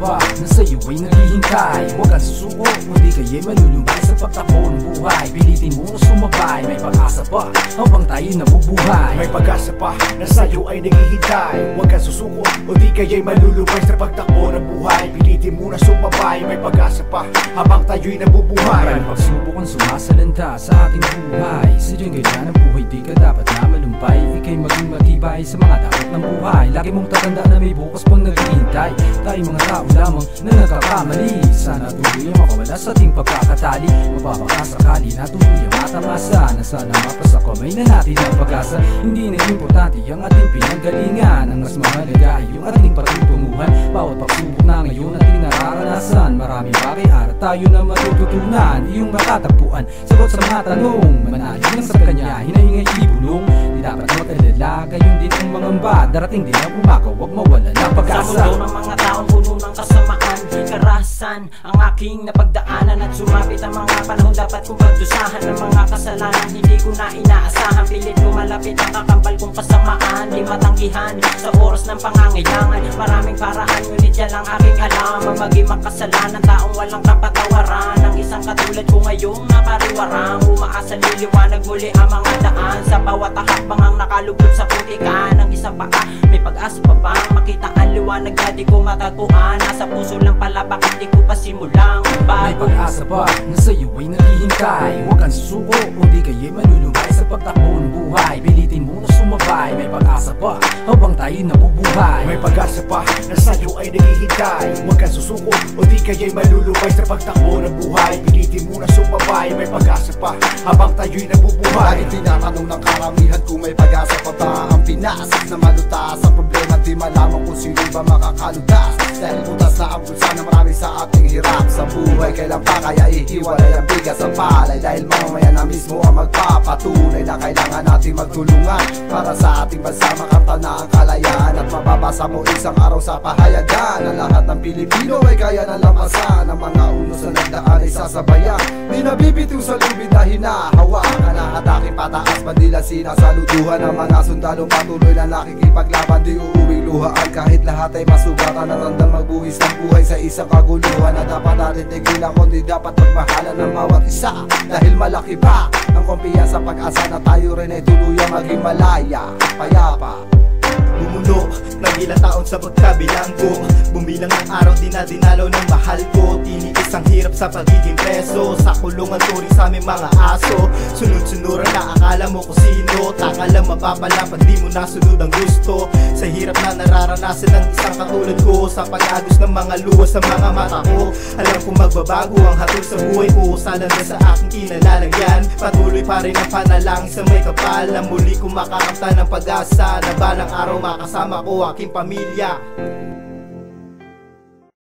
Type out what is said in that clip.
pa na sa'yo ay naghihintay. Huwag kang susuko, hindi kaya'y malulumbay sa pagtakbo ng buhay. Pilitin mo na sumabay, may pag-asa pa habang tayo nabubuhay. May pag-asa pa na sa'yo ay naghihintay. Huwag kang susuko, hindi kaya'y malulumbay sa pagtakbo ng buhay. Pilitin mo na sumabay, may pag-asa pa habang tayo'y nabubuhay. Maraming pagsubok ang sumasalanta sa ating buhay. Sadyang ganyan ang buhay, di ka dapat na malumpay. Ika'y maging matibay sa mga takot ng buhay. Lagi mong tatandaan na may bukas pang naghihintay. Tayo mga tao lamang na nagkakamali. Sana tuloy ang makawala sa ating pagkakatali. Mapapakasakali na tuloy ang matamasa. Na sana mapasa kamay na natin ang pag-asa. Hindi na importante ang ating pinanggalingan. Ang mas mahalaga ay yung ating patutunguhan. Bawat pagsubok na ngayon ating nararanasan. Maraming bagay araw tayo na matututunan. Iyong matatagpuan, sagot sa mga tanong. Manalig lang sa kanya, hinahingay ibulong. Di dapat mag-alala, gayon din ang mangamba. Darating din ang umakaw, huwag mawala ng pag-asa. Sa mundo ng mga taong puno ng kasamaan, karahasan ang aking napagdaanan. At sumapit ang mga panahon, dapat kong pagdusahan ng mga kasalanan. Hindi ko na inaasahan, pilit lumalapit ang kakambal kong kasamaan. Di matanggihan sa oras ng pangangailangan. Maraming paraan, ngunit yan ang aking alam. Ang maging makasalanan, taong walang kapatawaran. Ang isang katulad ko ngayong napariwarang. Umaasa liliwanag muli ang mga daan. Sa bawat hakbang ang nakalubog sa putikan. Ang isang paa, may pag-asa pa bang makita ang liwanag na di ko matagpuan. Nasa puso lang pala, bakit di ko pa simulang may pag-asa pa na sa'yo ay naghihintay. Huwag kang susuko, hindi kaya'y malulumbay sa pagtakbo ng buhay. Pilitin mo na sumabay, may pag-asa pa habang tayo nabubuhay. May pag-asa pa na sa'yo ay naghihintay. Huwag kang susuko, hindi kaya'y malulumbay sa pagtakbo ng buhay. Pilitin mo na sumabay, may pag-asa pa habang tayo'y nabubuhay. Lagi tinatanong ng karamihan kung may pag-asa pa ba ang Pinas na malutas ang problema, di malaman kung sino ba makakalutas. Dahil butas na ang bulsa na marami sa ating hirap sa buhay. Kailan pa kaya ihiwalay ang bigas sa palay? Dahil mamaya na mismo ang magpapatunay na kailangan natin magtulungan para sa ating bansa makamta na ang kalayaan. At mababasa mo isang araw sa pahayagan na lahat ng Pilipino ay kaya na lampasan. Ang mga unos na nagdaan ay sasabayan, di nabibitiw sa lubid na hinahawakan. Ang ataking pataas, bandila sinasaluduhan ng mga sundalong patuloy na nakikipaglaban. Di uuwing luhaan kahit lahat ay masugatan. At handang magbuhis ng buhay sa isang kaguluhan na dapat natin tigilan, kundi dapat magmahalan ng bawat isa. Dahil malaki pa ang kumpiyansa, pag-asa na tayo rin ay tuluyang maging malaya, payapa. Bumuno ng ilang taon sa pagkabilanggo, bumilang ng araw dinadinalaw ng mahal ko. Tiniis ang hirap sa pagiging preso, sa kulungan turing sa aming mga aso. Sunod-sunuran na akala mo kung sino, taka lang mapapala pag di mo nasunod ang gusto. Sa hirap na nararanasan ng isang katulad ko, sa pag-agos ng mga luwas sa mga mata ko. Alam kong magbabago ang hatol sa buhay ko, sana na sa aking kinalalagyan. Patuloy pa rin ang panalangin sa may kapal, na muli kong makakamtan ng pag-asa, na balang araw makasama ko aking pamilya.